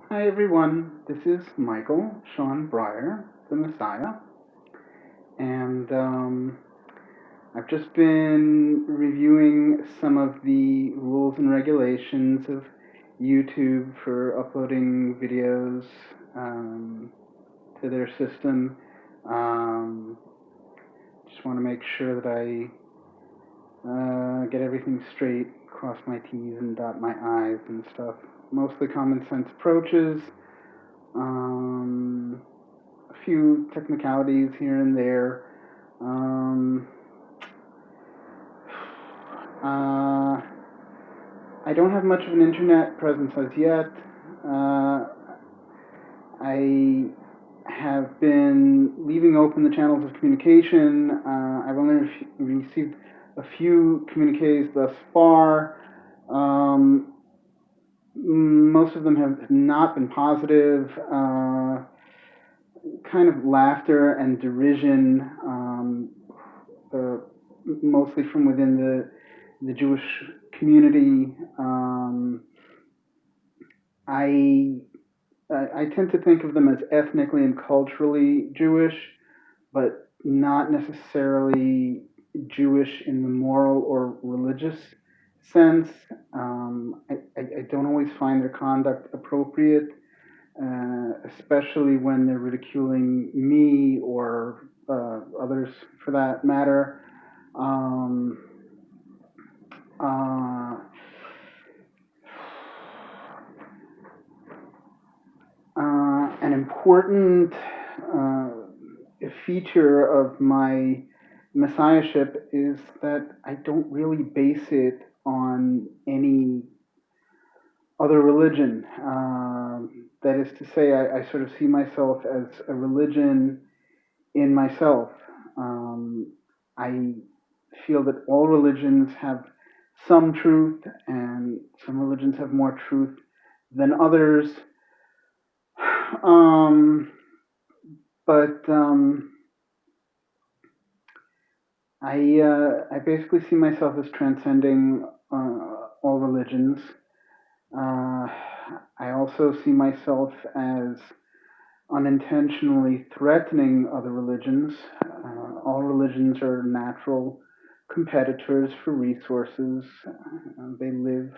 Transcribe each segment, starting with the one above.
Hi everyone, this is Michael Sean Breyer, the Messiah, and I've just been reviewing some of the rules and regulations of YouTube for uploading videos to their system. Um, just want to make sure that I get everything straight, cross my T's and dot my I's and stuff. Mostly common sense approaches. Um, a few technicalities here and there. Um, uh, I don't have much of an internet presence as yet. I have been leaving open the channels of communication. I've only received a few communiques thus far. Um, Most of them have not been positive. Kind of laughter and derision, uh, mostly from within the Jewish community. I I tend to think of them as ethnically and culturally Jewish, but not necessarily Jewish in the moral or religious sense. I don't always find their conduct appropriate, especially when they're ridiculing me or others for that matter. Um, uh, an important uh, feature of my messiahship is that I don't really base it on any other religion. That is to say, I sort of see myself as a religion in myself. Um, I feel that all religions have some truth, and some religions have more truth than others. Um, but I basically see myself as transcending all religions. Uh, I also see myself as unintentionally threatening other religions. All religions are natural competitors for resources. They live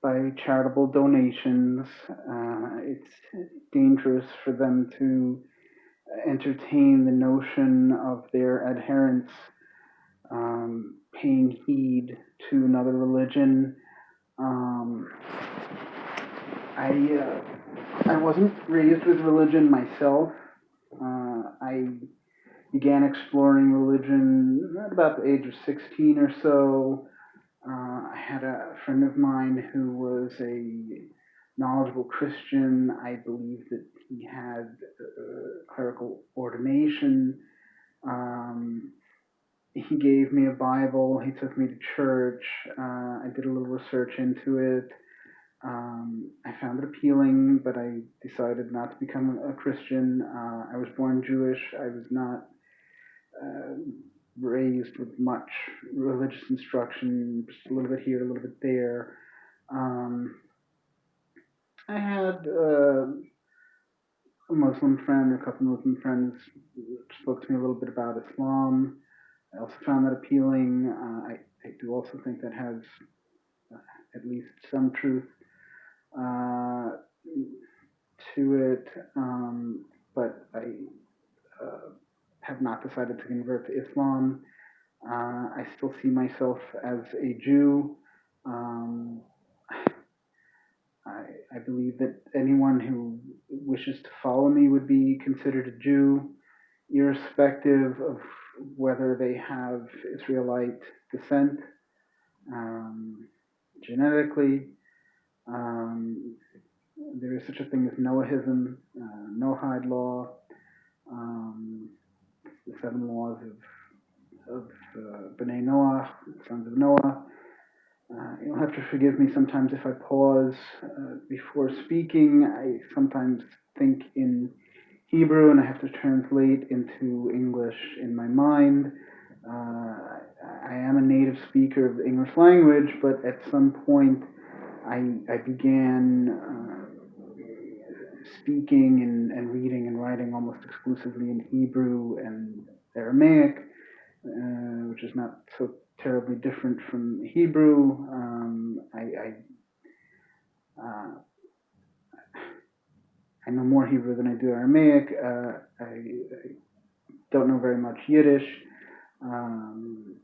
by charitable donations. It's dangerous for them to entertain the notion of their adherents paying heed to another religion. Um, I wasn't raised with religion myself. I began exploring religion at about the age of 16 or so. I had a friend of mine who was a knowledgeable Christian. I believe that he had clerical ordination. Um, he gave me a Bible. He took me to church. I did a little research into it. I found it appealing, but I decided not to become a Christian. I was born Jewish. I was not uh, raised with much religious instruction, just a little bit here, a little bit there. Um, I had a Muslim friend, a couple of Muslim friends spoke to me a little bit about Islam. I also found that appealing. I do also think that has uh, at least some truth uh, to it, but I have not decided to convert to Islam. I still see myself as a Jew. Um, I, I believe that anyone who wishes to follow me would be considered a Jew, irrespective of whether they have Israelite descent um, genetically. Um, there is such a thing as Noahism, Noahide law, um, the seven laws of B'nai Noah, sons of Noah. You'll have to forgive me sometimes if I pause before speaking. I sometimes think in Hebrew and I have to translate into English in my mind. Uh, I am a native speaker of the English language, but at some point I began speaking and reading and writing almost exclusively in Hebrew and Aramaic, which is not so terribly different from Hebrew. I know more Hebrew than I do Aramaic. I don't know very much Yiddish. Um,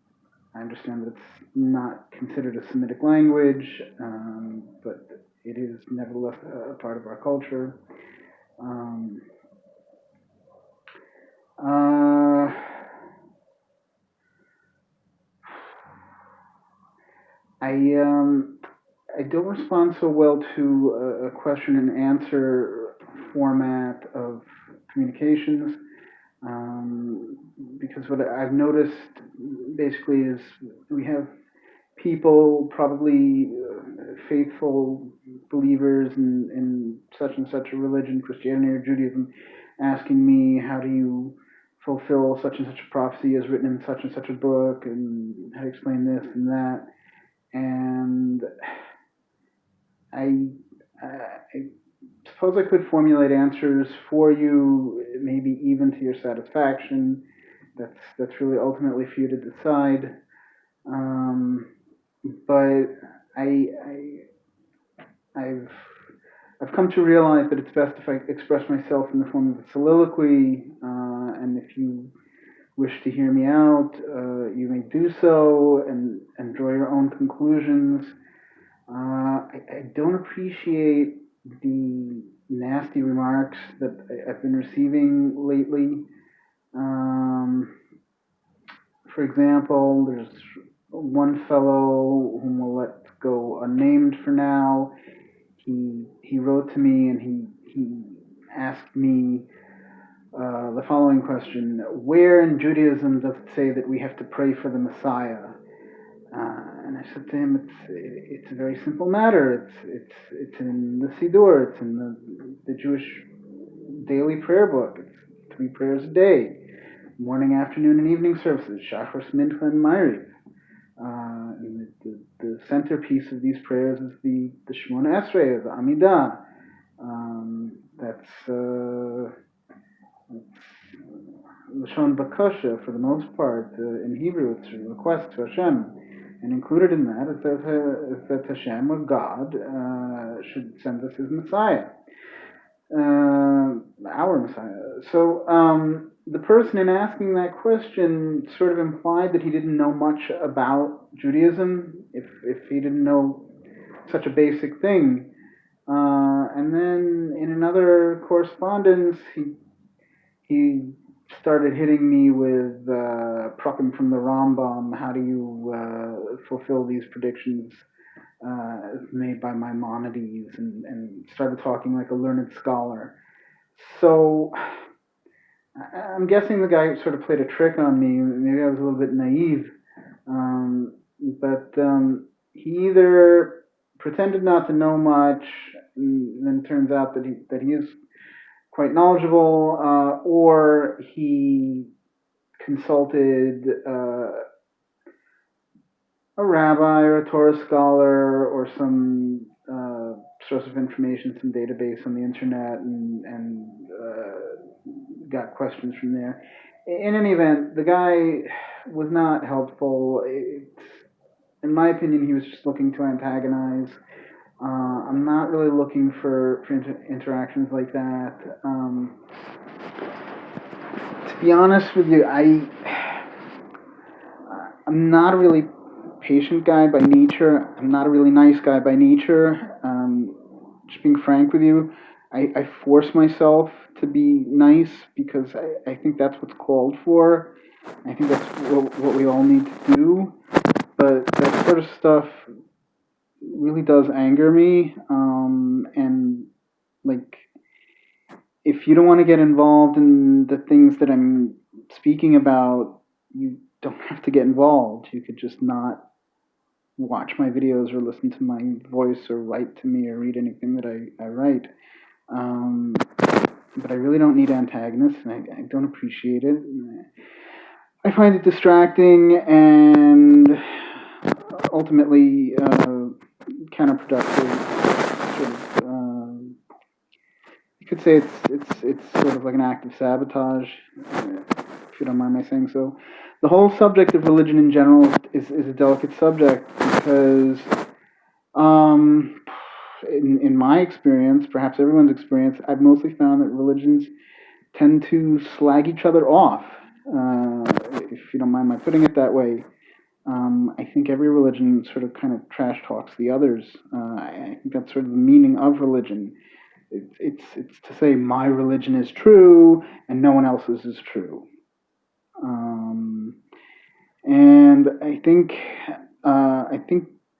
I understand that it's not considered a Semitic language, but it is nevertheless a part of our culture. Um, uh, I I don't respond so well to a question and answer format of communications, because what I've noticed basically is we have people, probably faithful believers in such and such a religion, Christianity or Judaism, asking me, how do you fulfill such and such a prophecy as written in such and such a book, and how to explain this and that. And I, I suppose I could formulate answers for you, maybe even to your satisfaction. That's really ultimately for you to decide. Um, but I, I've I've come to realize that it's best if I express myself in the form of a soliloquy, and if you wish to hear me out, you may do so and draw your own conclusions. I don't appreciate the nasty remarks that I've been receiving lately. Um, for example, there's one fellow whom we'll let go unnamed for now. He wrote to me and he asked me the following question: where in Judaism does it say that we have to pray for the Messiah? And I said to him, it's a very simple matter. It's in the Siddur. It's in the Jewish daily prayer book. It's 3 prayers a day, morning, afternoon, and evening services, Shachris, Mincha, and Ma'ariv. And the centerpiece of these prayers is the Shemona Esrei, the Amidah. That's Lashon Bakasha for the most part. In Hebrew, it's a request to Hashem. And included in that is that Hashem, or God, should send us his Messiah, our Messiah. So the person in asking that question sort of implied that he didn't know much about Judaism, if he didn't know such a basic thing. And then in another correspondence, he started hitting me with propping from the Rambam. How do you fulfill these predictions made by Maimonides? And started talking like a learned scholar. So I'm guessing the guy sort of played a trick on me. Maybe I was a little bit naive. But he either pretended not to know much, and then it turns out that he is quite knowledgeable, or he consulted a rabbi or a Torah scholar or some source of information, some database on the internet, and got questions from there. In any event, the guy was not helpful. In my opinion, he was just looking to antagonize. I'm not really looking for interactions like that. To be honest with you, I'm not a really patient guy by nature. I'm not a really nice guy by nature. Just being frank with you, I force myself to be nice because I think that's what's called for. I think that's what we all need to do. But that sort of stuff really does anger me. And like, if you don't want to get involved in the things that I'm speaking about, you don't have to get involved. You could just not watch my videos or listen to my voice or write to me or read anything that I write. But I really don't need antagonists, and I don't appreciate it. I find it distracting and ultimately counterproductive, sort of, could say it's sort of like an act of sabotage, if you don't mind my saying so. The whole subject of religion in general is a delicate subject because, um, in my experience, perhaps everyone's experience, I've mostly found that religions tend to slag each other off. If you don't mind my putting it that way, I think every religion sort of kind of trash talks the others. I think that's sort of the meaning of religion. It's to say my religion is true and no one else's is true. Um, and I think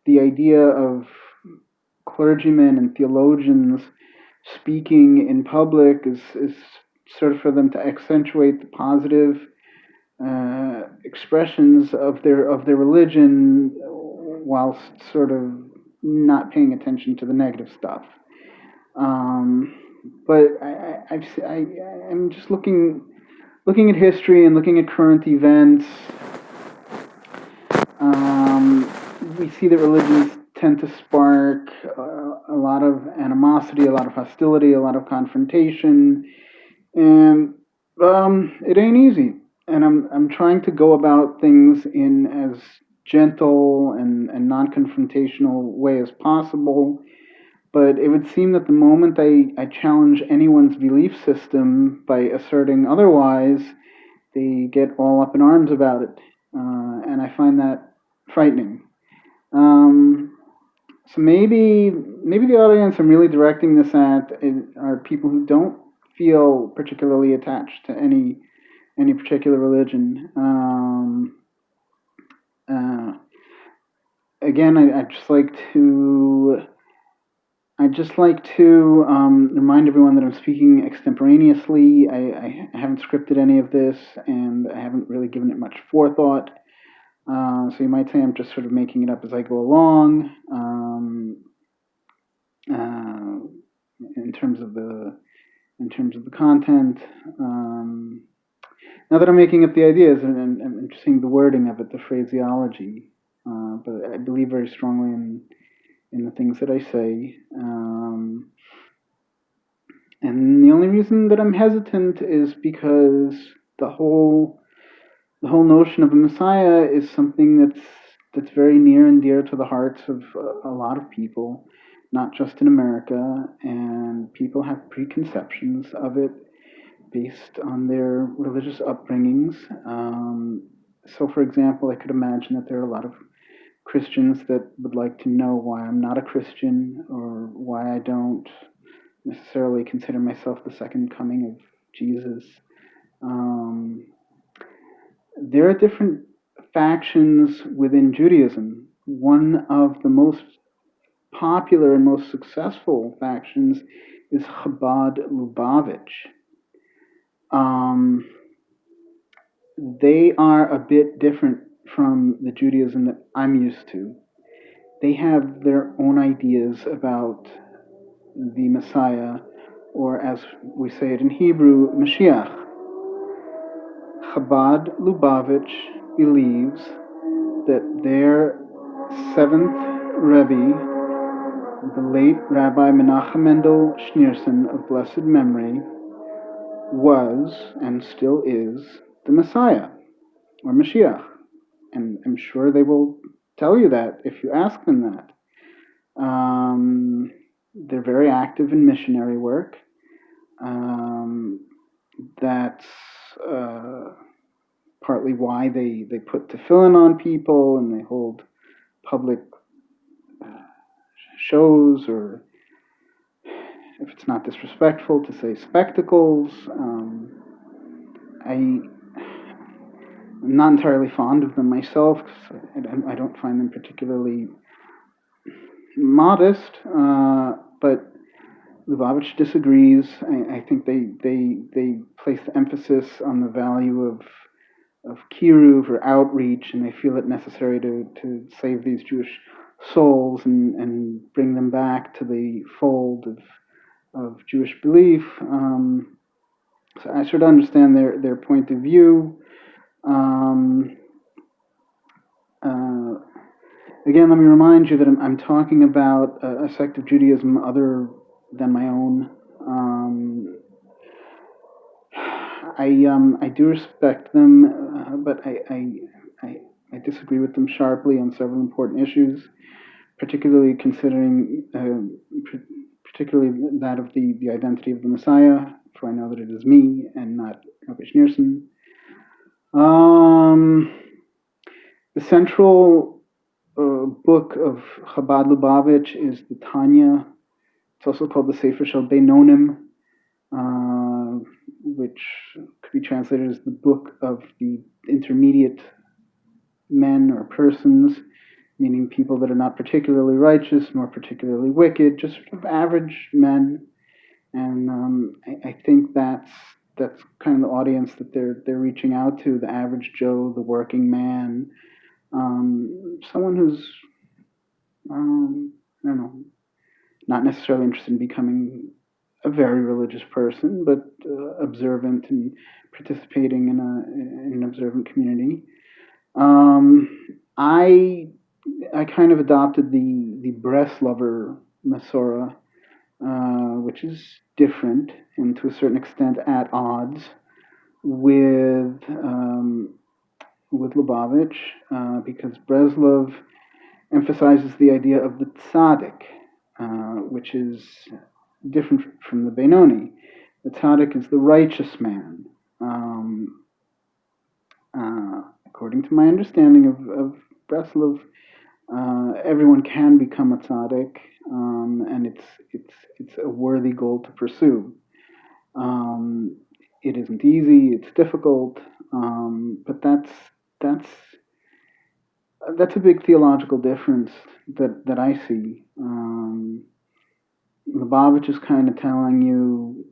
the idea of clergymen and theologians speaking in public is sort of for them to accentuate the positive expressions of their religion, whilst sort of not paying attention to the negative stuff. Um, but I'm just looking at history and looking at current events. Um, we see that religions tend to spark a lot of animosity, a lot of hostility, a lot of confrontation, and it ain't easy. And I'm trying to go about things in as gentle and non-confrontational way as possible. But it would seem that the moment I challenge anyone's belief system by asserting otherwise, they get all up in arms about it, and I find that frightening. Um, so maybe the audience I'm really directing this at are people who don't feel particularly attached to any particular religion. Uh, Again, I'd just like to remind everyone that I'm speaking extemporaneously. I haven't scripted any of this, and I haven't really given it much forethought. So you might say I'm just sort of making it up as I go along. Uh, in terms of the content. Now that I'm making up the ideas and seeing the wording of it, the phraseology, but I believe very strongly in the things that I say. And the only reason that I'm hesitant is because the whole the whole notion of a Messiah is something that's very near and dear to the hearts of a lot of people, not just in America, and people have preconceptions of it based on their religious upbringings. So, for example, I could imagine that there are a lot of Christians that would like to know why I'm not a Christian or why I don't necessarily consider myself the second coming of Jesus. Um, there are different factions within Judaism. One of the most popular and most successful factions is Chabad Lubavitch. They are a bit different from the Judaism that I'm used to. They have their own ideas about the Messiah, or as we say it in Hebrew, Mashiach. Chabad Lubavitch believes that their seventh Rebbe, the late Rabbi Menachem Mendel Schneerson of blessed memory, was and still is the Messiah, or Mashiach. And I'm sure they will tell you that if you ask them that. They're very active in missionary work. That's partly why they put tefillin on people and they hold public shows, or if it's not disrespectful to say spectacles. I'm not entirely fond of them myself because I don't find them particularly modest, but Lubavitch disagrees. I think they place the emphasis on the value of kiruv, or outreach, and they feel it necessary to save these Jewish souls and bring them back to the fold of Jewish belief. So I sort of understand their point of view. Um, uh, Again, let me remind you that I'm talking about a sect of Judaism other than my own. I do respect them, but I disagree with them sharply on several important issues, particularly considering, particularly that of the identity of the Messiah, for I know that it is me and not Rabbi Schneerson. The central book of Chabad Lubavitch is the Tanya. It's also called the Sefer Shel Beinonim, which could be translated as the book of the intermediate men or persons, meaning people that are not particularly righteous nor particularly wicked, just sort of average men. And I think that's kind of the audience that they're reaching out to: the average Joe, the working man, someone who's I don't know, not necessarily interested in becoming a very religious person, but observant and participating in an observant community. I kind of adopted the Breslover Masorah, which is different and to a certain extent at odds with Lubavitch, because Breslov emphasizes the idea of the tzaddik, which is different from the Benoni. The tzaddik is the righteous man. According to my understanding of Breslov, everyone can become a tzaddik, and it's a worthy goal to pursue. It isn't easy; it's difficult, but that's a big theological difference that I see. Lubavitch is kind of telling you,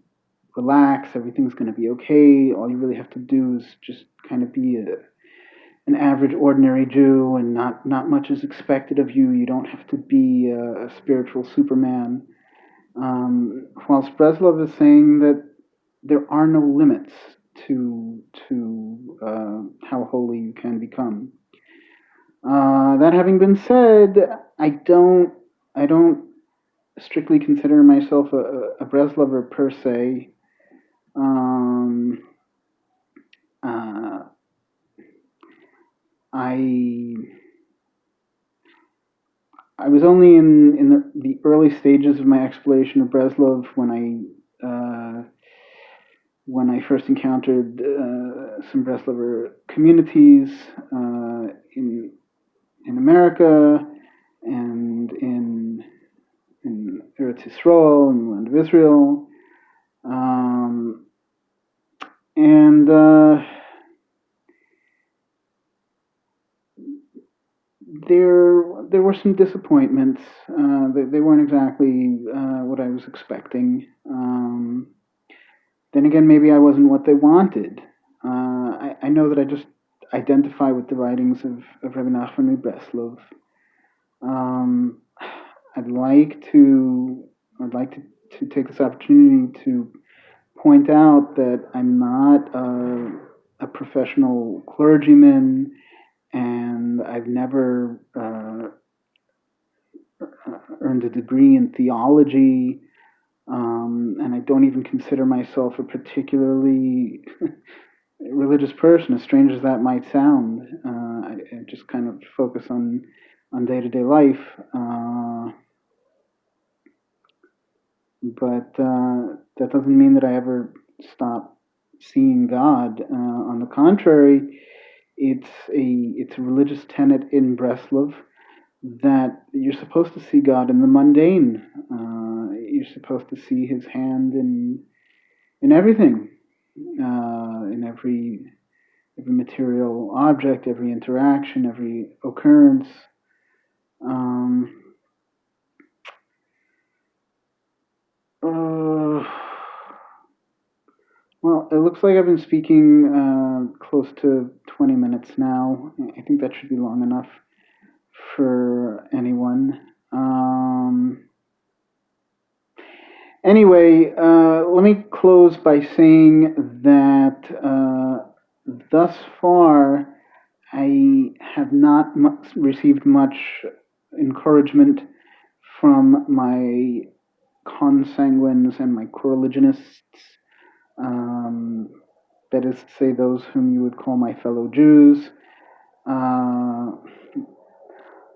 relax, everything's going to be okay. All you really have to do is just kind of be an average, ordinary Jew, and not much is expected of you. You don't have to be a spiritual Superman. Whilst Breslov is saying that there are no limits to how holy you can become. That having been said, I don't strictly consider myself a Breslover per se. I was only in the early stages of my exploration of Breslov when I first encountered some Breslover communities in America and in Eretz Yisrael, in the land of Israel, and there were some disappointments. They weren't exactly what I was expecting. Then again, maybe I wasn't what they wanted. I know that I just identify with the writings of Rabbi Nachman Breslov. I'd like to take this opportunity to point out that I'm not a professional clergyman, and I've never earned a degree in theology, and I don't even consider myself a particularly religious person, as strange as that might sound. I just kind of focus on day-to-day life, but that doesn't mean that I ever stop seeing God. On the contrary, it's a religious tenet in Breslov that you're supposed to see God in the mundane. You're supposed to see His hand in everything, in every material object, every interaction, every occurrence. Well, it looks like I've been speaking close to 20 minutes now. I think that should be long enough for anyone. Anyway, let me close by saying that thus far I have not received much encouragement from my consanguines and my coreligionists. that is to say, those whom you would call my fellow Jews. Uh,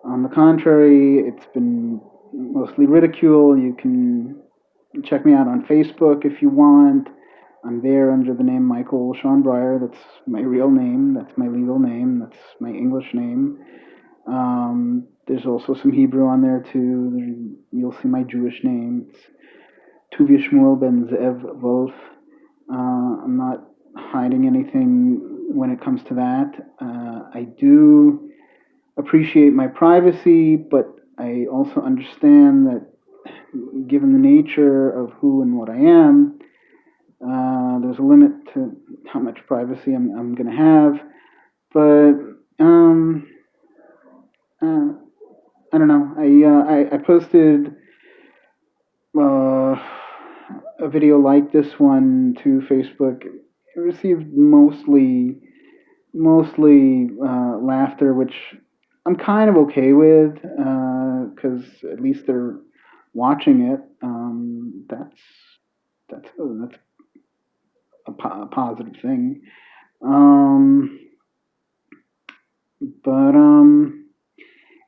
on the contrary, it's been mostly ridicule. You can check me out on Facebook if you want. I'm there under the name Michael Sean Breyer. That's my real name. That's my legal name. That's my English name. There's also some Hebrew on there too. You'll see my Jewish name. It's Tuvia Shmuel Ben Zev Wolf. I'm not hiding anything when it comes to that. I do appreciate my privacy, but I also understand that given the nature of who and what I am, there's a limit to how much privacy I'm going to have. But I don't know. I posted uh, a video like this one to Facebook. It received mostly laughter, which I'm kind of okay with, because at least they're watching it. That's a positive thing. Um, but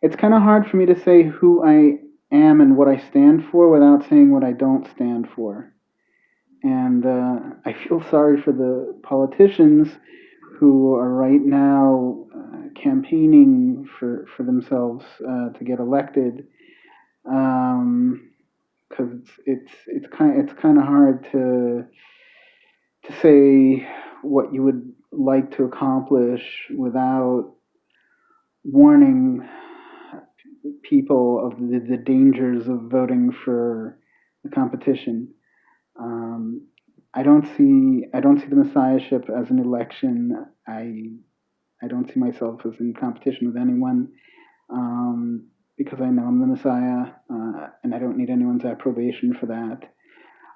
it's kind of hard for me to say who I am and what I stand for without saying what I don't stand for. And I feel sorry for the politicians who are right now campaigning for themselves to get elected, because it's kind of hard to say what you would like to accomplish without warning people of the dangers of voting for the competition. Um, I don't see the messiahship as an election. I don't see myself as in competition with anyone, because I know I'm the Messiah, and I don't need anyone's approbation for that.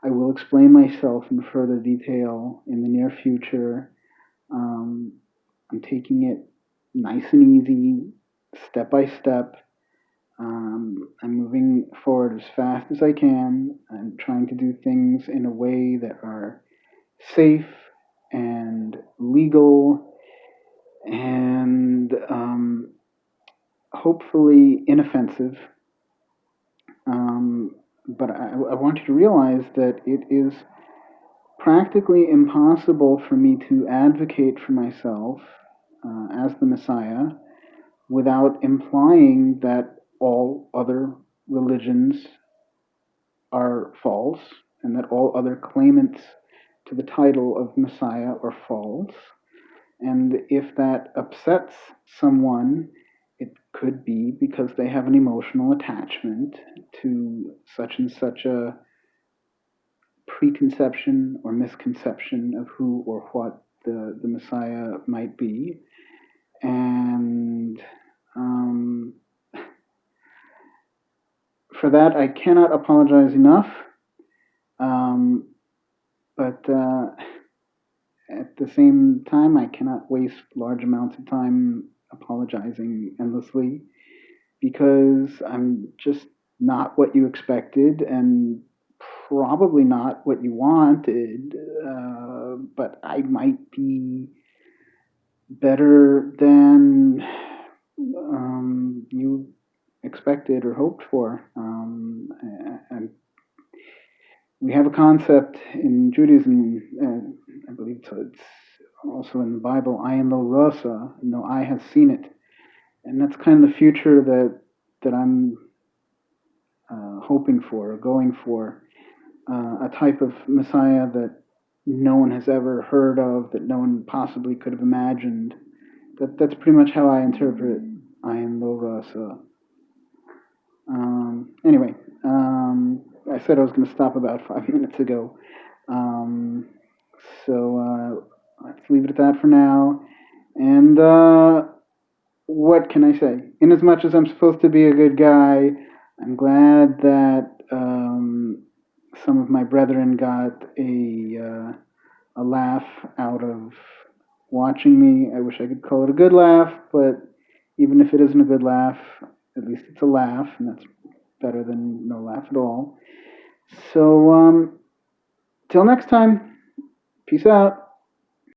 I will explain myself in further detail in the near future. Um, I'm taking it nice and easy, step by step. I'm moving forward as fast as I can. I'm trying to do things in a way that are safe and legal and hopefully inoffensive. But I want you to realize that it is practically impossible for me to advocate for myself as the Messiah without implying that all other religions are false and that all other claimants to the title of Messiah are false. And if that upsets someone, it could be because they have an emotional attachment to such and such a preconception or misconception of who or what the Messiah might be. And for that, I cannot apologize enough. But at the same time, I cannot waste large amounts of time apologizing endlessly because I'm just not what you expected and probably not what you wanted. But I might be better than you expected or hoped for. And we have a concept in Judaism, I believe it's also in the Bible, ayin lo rasa, no eye has seen it. And that's kind of the future that I'm hoping for, or going for, a type of Messiah that no one has ever heard of, that no one possibly could have imagined. That's pretty much how I interpret ayin lo rasa. Anyway, I said I was going to stop about 5 minutes ago. So let's leave it at that for now. And what can I say? Inasmuch as I'm supposed to be a good guy, I'm glad that some of my brethren got a laugh out of watching me. I wish I could call it a good laugh, but even if it isn't a good laugh, at least it's a laugh, and that's better than no laugh at all. So, till next time, peace out.